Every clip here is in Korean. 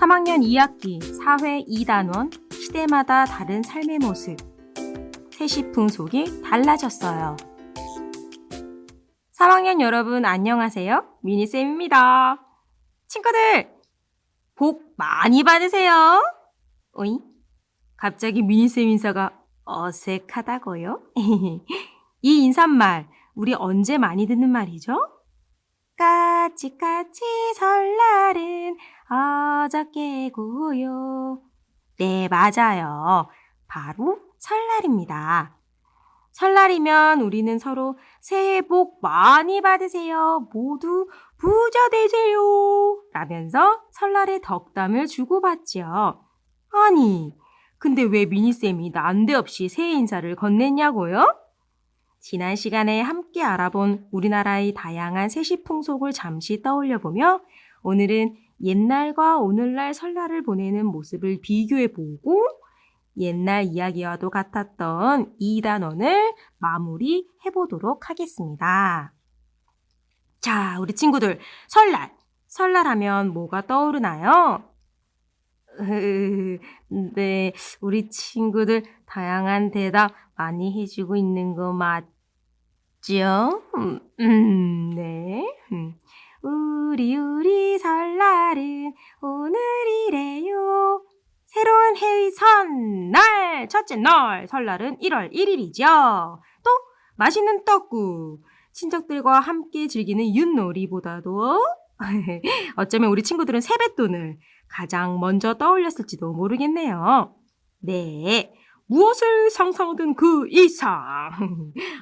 3학년 2학기 사회 2단원 시대마다 다른 삶의 모습 세시풍속이 달라졌어요. 3학년 여러분 안녕하세요. 미니쌤입니다. 친구들 복 많이 받으세요. 오잉? 갑자기 미니쌤 인사가 어색하다고요? 이 인사말 우리 언제 많이 듣는 말이죠? 까치까치 설날은 어저께고요. 네, 맞아요. 바로 설날입니다. 설날이면 우리는 서로 새해 복 많이 받으세요. 모두 부자 되세요. 라면서 설날의 덕담을 주고받죠. 아니, 근데 왜 미니쌤이 난데없이 새해 인사를 건넸냐고요? 지난 시간에 함께 알아본 우리나라의 다양한 세시풍속을 잠시 떠올려보며 오늘은 옛날과 오늘날 설날을 보내는 모습을 비교해보고 옛날 이야기와도 같았던 이 단원을 마무리해보도록 하겠습니다. 자, 우리 친구들 설날하면 뭐가 떠오르나요? 네, 우리 친구들 다양한 대답 많이 해주고 있는 거 맞죠? 네. 우리 설날은 오늘이래요. 새로운 해의 선날, 첫째 날, 설날은 1월 1일이죠. 또 맛있는 떡국, 친척들과 함께 즐기는 윷놀이보다도 어쩌면 우리 친구들은 세뱃돈을 가장 먼저 떠올렸을지도 모르겠네요. 네, 무엇을 상상하든 그 이상.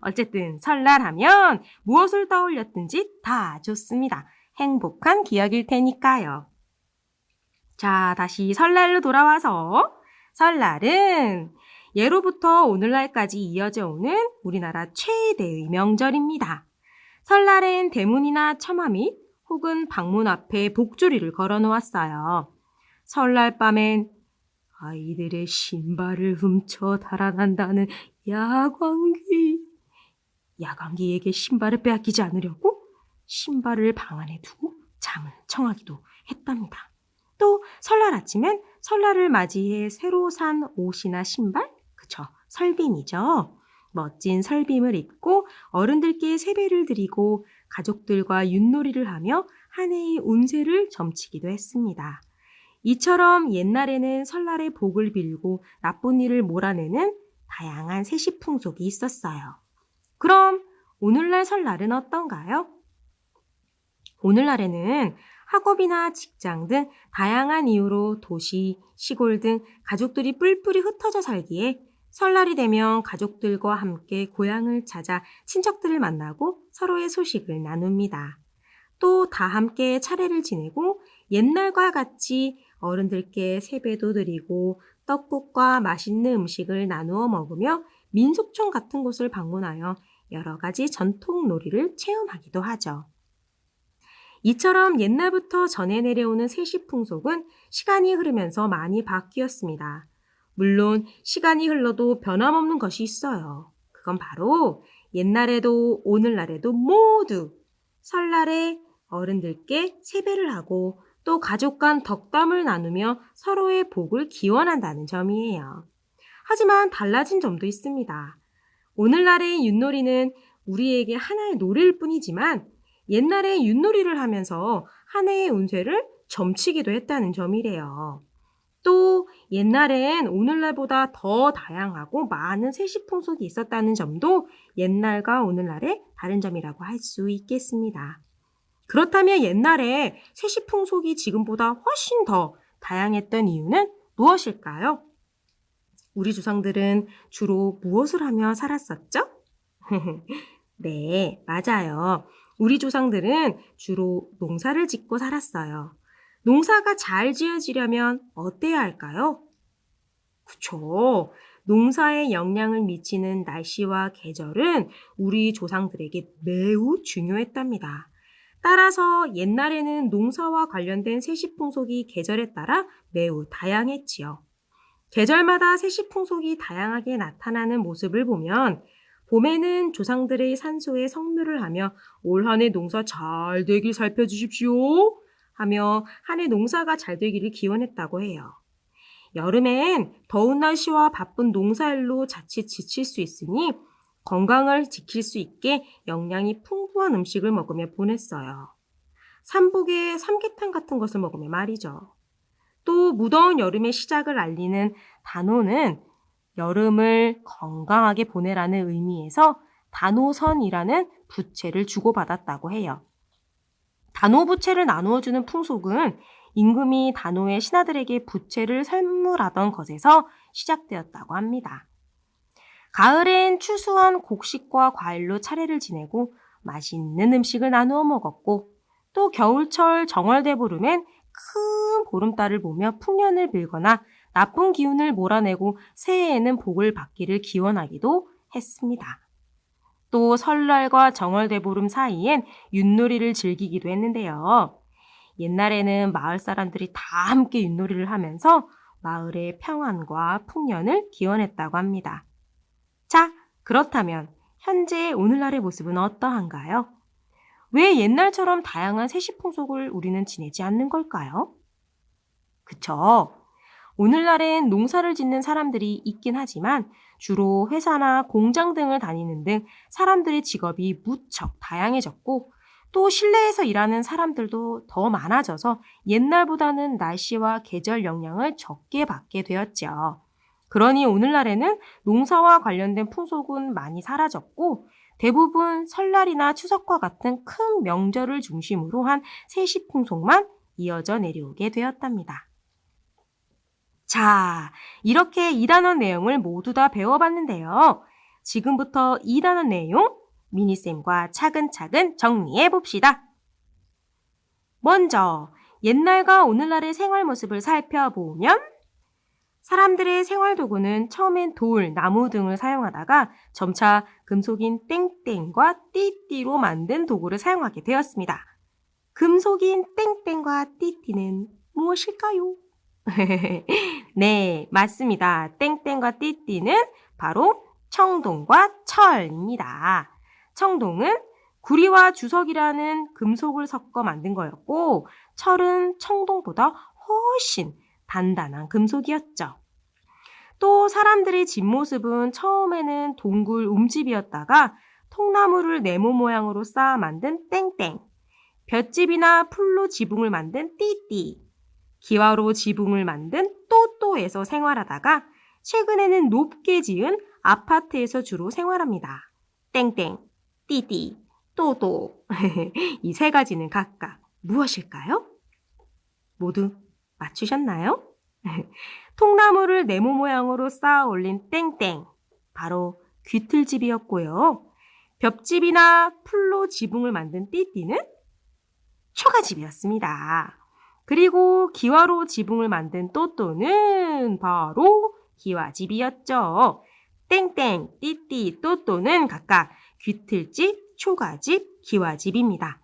어쨌든 설날하면 무엇을 떠올렸든지 다 좋습니다. 행복한 기억일 테니까요. 자, 다시 설날로 돌아와서 설날은 예로부터 오늘날까지 이어져 오는 우리나라 최대의 명절입니다. 설날엔 대문이나 처마 및 혹은 방문 앞에 복조리를 걸어 놓았어요. 설날 밤엔 아이들의 신발을 훔쳐 달아난다는 야광기에게 신발을 빼앗기지 않으려고 신발을 방 안에 두고 잠을 청하기도 했답니다. 또 설날 아침엔 설날을 맞이해 새로 산 옷이나 신발, 그쵸, 설빔이죠. 멋진 설빔을 입고 어른들께 세배를 드리고 가족들과 윷놀이를 하며 한 해의 운세를 점치기도 했습니다. 이처럼 옛날에는 설날에 복을 빌고 나쁜 일을 몰아내는 다양한 세시풍속이 있었어요. 그럼 오늘날 설날은 어떤가요? 오늘날에는 학업이나 직장 등 다양한 이유로 도시, 시골 등 가족들이 뿔뿔이 흩어져 살기에 설날이 되면 가족들과 함께 고향을 찾아 친척들을 만나고 서로의 소식을 나눕니다. 또 다 함께 차례를 지내고 옛날과 같이 어른들께 세배도 드리고 떡국과 맛있는 음식을 나누어 먹으며 민속촌 같은 곳을 방문하여 여러 가지 전통 놀이를 체험하기도 하죠. 이처럼 옛날부터 전해 내려오는 세시풍속은 시간이 흐르면서 많이 바뀌었습니다. 물론 시간이 흘러도 변함없는 것이 있어요. 그건 바로 옛날에도 오늘날에도 모두 설날에 어른들께 세배를 하고 또 가족 간 덕담을 나누며 서로의 복을 기원한다는 점이에요. 하지만 달라진 점도 있습니다. 오늘날의 윷놀이는 우리에게 하나의 놀이일 뿐이지만 옛날에 윷놀이를 하면서 한 해의 운세를 점치기도 했다는 점이래요. 또 옛날엔 오늘날보다 더 다양하고 많은 세시풍속이 있었다는 점도 옛날과 오늘날의 다른 점이라고 할 수 있겠습니다. 그렇다면 옛날에 세시풍속이 지금보다 훨씬 더 다양했던 이유는 무엇일까요? 우리 조상들은 주로 무엇을 하며 살았었죠? 네, 맞아요. 우리 조상들은 주로 농사를 짓고 살았어요. 농사가 잘 지어지려면 어때야 할까요? 그쵸. 농사에 영향을 미치는 날씨와 계절은 우리 조상들에게 매우 중요했답니다. 따라서 옛날에는 농사와 관련된 세시풍속이 계절에 따라 매우 다양했지요. 계절마다 세시풍속이 다양하게 나타나는 모습을 보면 봄에는 조상들의 산소에 성묘를 하며 올 한 해 농사 잘 되길 살펴주십시오 하며 한 해 농사가 잘 되기를 기원했다고 해요. 여름엔 더운 날씨와 바쁜 농사일로 자칫 지칠 수 있으니 건강을 지킬 수 있게 영양이 풍부한 음식을 먹으며 보냈어요. 삼복에 삼계탕 같은 것을 먹으며 말이죠. 또 무더운 여름의 시작을 알리는 단오는 여름을 건강하게 보내라는 의미에서 단오선이라는 부채를 주고받았다고 해요. 단오 부채를 나누어주는 풍속은 임금이 단오의 신하들에게 부채를 선물하던 것에서 시작되었다고 합니다. 가을엔 추수한 곡식과 과일로 차례를 지내고 맛있는 음식을 나누어 먹었고, 또 겨울철 정월대보름엔 큰 보름달을 보며 풍년을 빌거나 나쁜 기운을 몰아내고 새해에는 복을 받기를 기원하기도 했습니다. 또 설날과 정월대보름 사이엔 윷놀이를 즐기기도 했는데요. 옛날에는 마을 사람들이 다 함께 윷놀이를 하면서 마을의 평안과 풍년을 기원했다고 합니다. 자, 그렇다면 현재 오늘날의 모습은 어떠한가요? 왜 옛날처럼 다양한 세시풍속을 우리는 지내지 않는 걸까요? 그쵸? 오늘날엔 농사를 짓는 사람들이 있긴 하지만 주로 회사나 공장 등을 다니는 등 사람들의 직업이 무척 다양해졌고, 또 실내에서 일하는 사람들도 더 많아져서 옛날보다는 날씨와 계절 영향을 적게 받게 되었죠. 그러니 오늘날에는 농사와 관련된 풍속은 많이 사라졌고, 대부분 설날이나 추석과 같은 큰 명절을 중심으로 한 세시풍속만 이어져 내려오게 되었답니다. 자, 이렇게 2단원 내용을 모두 다 배워봤는데요. 지금부터 2단원 내용 미니쌤과 차근차근 정리해 봅시다. 먼저 옛날과 오늘날의 생활 모습을 살펴보면 사람들의 생활 도구는 처음엔 돌, 나무 등을 사용하다가 점차 금속인 땡땡과 띠띠로 만든 도구를 사용하게 되었습니다. 금속인 땡땡과 띠띠는 무엇일까요? 네, 맞습니다. 땡땡과 띠띠는 바로 청동과 철입니다. 청동은 구리와 주석이라는 금속을 섞어 만든 거였고, 철은 청동보다 훨씬 단단한 금속이었죠. 또 사람들의 집 모습은 처음에는 동굴 움집이었다가 통나무를 네모 모양으로 쌓아 만든 땡땡, 볏집이나 풀로 지붕을 만든 띠띠, 기와로 지붕을 만든 또또에서 생활하다가 최근에는 높게 지은 아파트에서 주로 생활합니다. 땡땡, 띠띠, 또또. 이 세 가지는 각각 무엇일까요? 모두 맞추셨나요? 통나무를 네모 모양으로 쌓아 올린 땡땡, 바로 귀틀집이었고요. 볏집이나 풀로 지붕을 만든 띠띠는 초가집이었습니다. 그리고 기와로 지붕을 만든 또또는 바로 기와집이었죠. 땡땡, 띠띠, 또또는 각각 귀틀집, 초가집, 기와집입니다.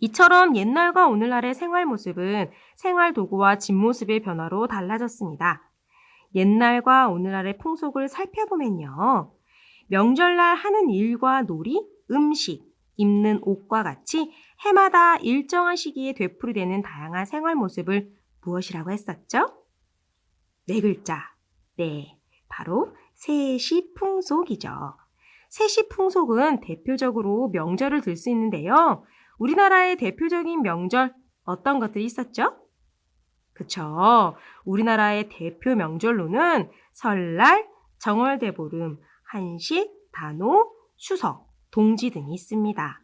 이처럼 옛날과 오늘날의 생활 모습은 생활 도구와 집 모습의 변화로 달라졌습니다. 옛날과 오늘날의 풍속을 살펴보면요. 명절날 하는 일과 놀이, 음식, 입는 옷과 같이 해마다 일정한 시기에 되풀이되는 다양한 생활 모습을 무엇이라고 했었죠? 네 글자. 네, 바로 세시풍속이죠. 세시풍속은 대표적으로 명절을 들 수 있는데요. 우리나라의 대표적인 명절 어떤 것들이 있었죠? 그쵸. 우리나라의 대표 명절로는 설날, 정월대보름, 한식, 단오, 추석, 동지 등이 있습니다.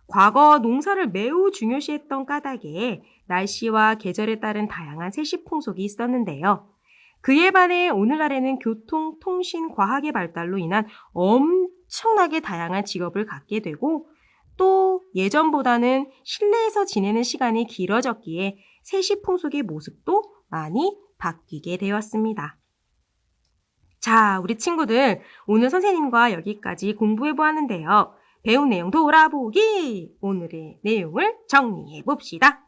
과거 농사를 매우 중요시했던 까닭에 날씨와 계절에 따른 다양한 세시풍속이 있었는데요. 그에 반해 오늘날에는 교통, 통신, 과학의 발달로 인한 엄청나게 다양한 직업을 갖게 되고, 또 예전보다는 실내에서 지내는 시간이 길어졌기에 세시풍속의 모습도 많이 바뀌게 되었습니다. 자, 우리 친구들, 오늘 선생님과 여기까지 공부해 보았는데요. 배운 내용 돌아보기! 오늘의 내용을 정리해 봅시다.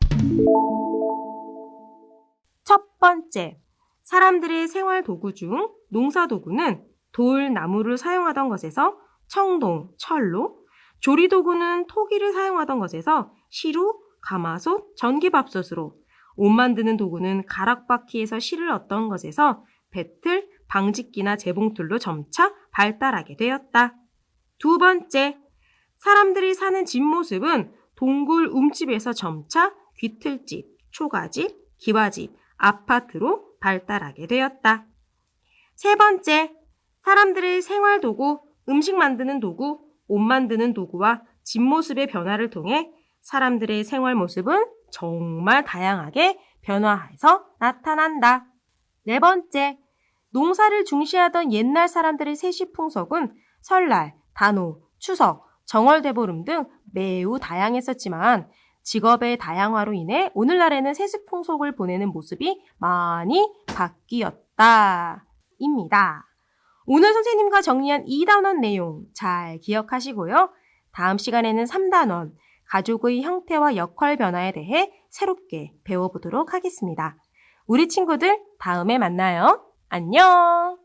첫 번째, 사람들의 생활 도구 중 농사 도구는 돌, 나무를 사용하던 것에서 청동, 철로, 조리 도구는 토기를 사용하던 것에서 시루, 가마솥, 전기밥솥으로 옷 만드는 도구는 가락바퀴에서 실을 얻던 것에서 배틀, 방직기나 재봉틀로 점차 발달하게 되었다. 두 번째, 사람들이 사는 집 모습은 동굴 움집에서 점차 귀틀집, 초가집, 기와집, 아파트로 발달하게 되었다. 세 번째, 사람들의 생활 도구, 음식 만드는 도구, 옷 만드는 도구와 집 모습의 변화를 통해 사람들의 생활 모습은 정말 다양하게 변화해서 나타난다. 네 번째, 농사를 중시하던 옛날 사람들의 세시풍속은 설날, 단오, 추석, 정월대보름 등 매우 다양했었지만 직업의 다양화로 인해 오늘날에는 세시풍속을 보내는 모습이 많이 바뀌었다. 입니다. 오늘 선생님과 정리한 2단원 내용 잘 기억하시고요. 다음 시간에는 3단원, 가족의 형태와 역할 변화에 대해 새롭게 배워보도록 하겠습니다. 우리 친구들 다음에 만나요. 안녕!